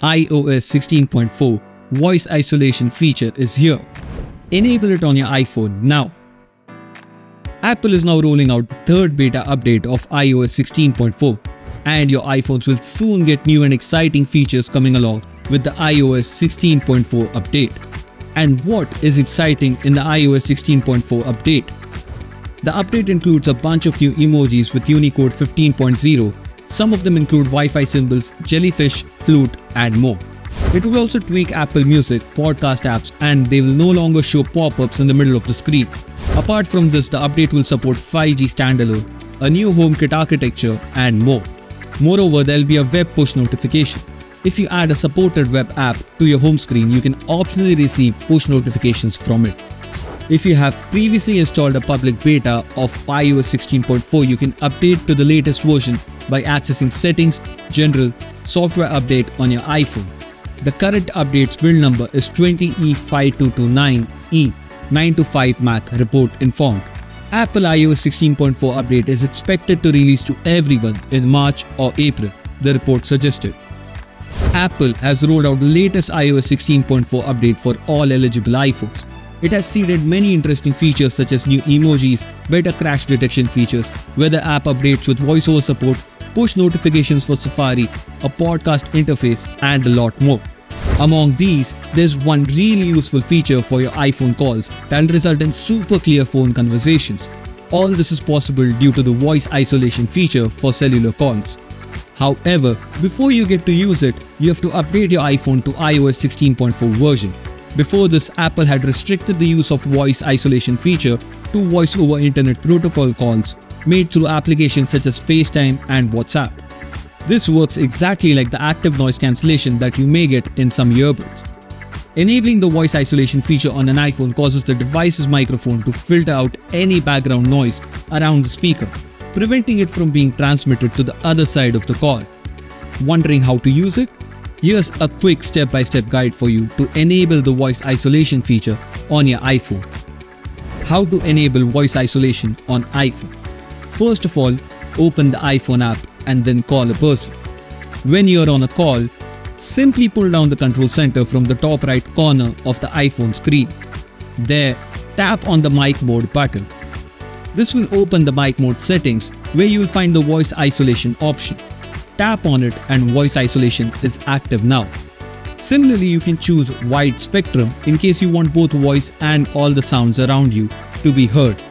iOS 16.4 voice isolation feature is here. Enable it on your iPhone now. Apple is now rolling out the third beta update of iOS 16.4, and your iPhones will soon get new and exciting features coming along with the iOS 16.4 update. And what is exciting in the iOS 16.4 update? The update includes a bunch of new emojis with Unicode 15.0. Some of them include Wi-Fi symbols, jellyfish, flute, and more. It will also tweak Apple Music, podcast apps, and they will no longer show pop-ups in the middle of the screen. Apart from this, the update will support 5G standalone, a new HomeKit architecture, and more. Moreover, there will be a web push notification. If you add a supported web app to your home screen, you can optionally receive push notifications from it. If you have previously installed a public beta of iOS 16.4, you can update to the latest version by accessing Settings, General, Software Update on your iPhone. The current update's build number is 20E5229E925Mac, report informed. Apple iOS 16.4 update is expected to release to everyone in March or April, the report suggested. Apple has rolled out the latest iOS 16.4 update for all eligible iPhones. It has seeded many interesting features such as new emojis, better crash detection features, weather app updates with voiceover support, push notifications for Safari, a podcast interface, and a lot more. Among these, there's one really useful feature for your iPhone calls that will result in super clear phone conversations. All this is possible due to the voice isolation feature for cellular calls. However, before you get to use it, you have to update your iPhone to iOS 16.4 version. Before this, Apple had restricted the use of voice isolation feature to voice over internet protocol calls made through applications such as FaceTime and WhatsApp. This works exactly like the active noise cancellation that you may get in some earbuds. Enabling the voice isolation feature on an iPhone causes the device's microphone to filter out any background noise around the speaker, preventing it from being transmitted to the other side of the call. Wondering how to use it? Here's a quick step-by-step guide for you to enable the voice isolation feature on your iPhone. How to enable voice isolation on iPhone? First of all, open the iPhone app and then call a person. When you're on a call, simply pull down the control center from the top right corner of the iPhone screen. There, tap on the mic mode button. This will open the mic mode settings where you will find the voice isolation option. Tap on it and voice isolation is active now. Similarly, you can choose wide spectrum in case you want both voice and all the sounds around you to be heard.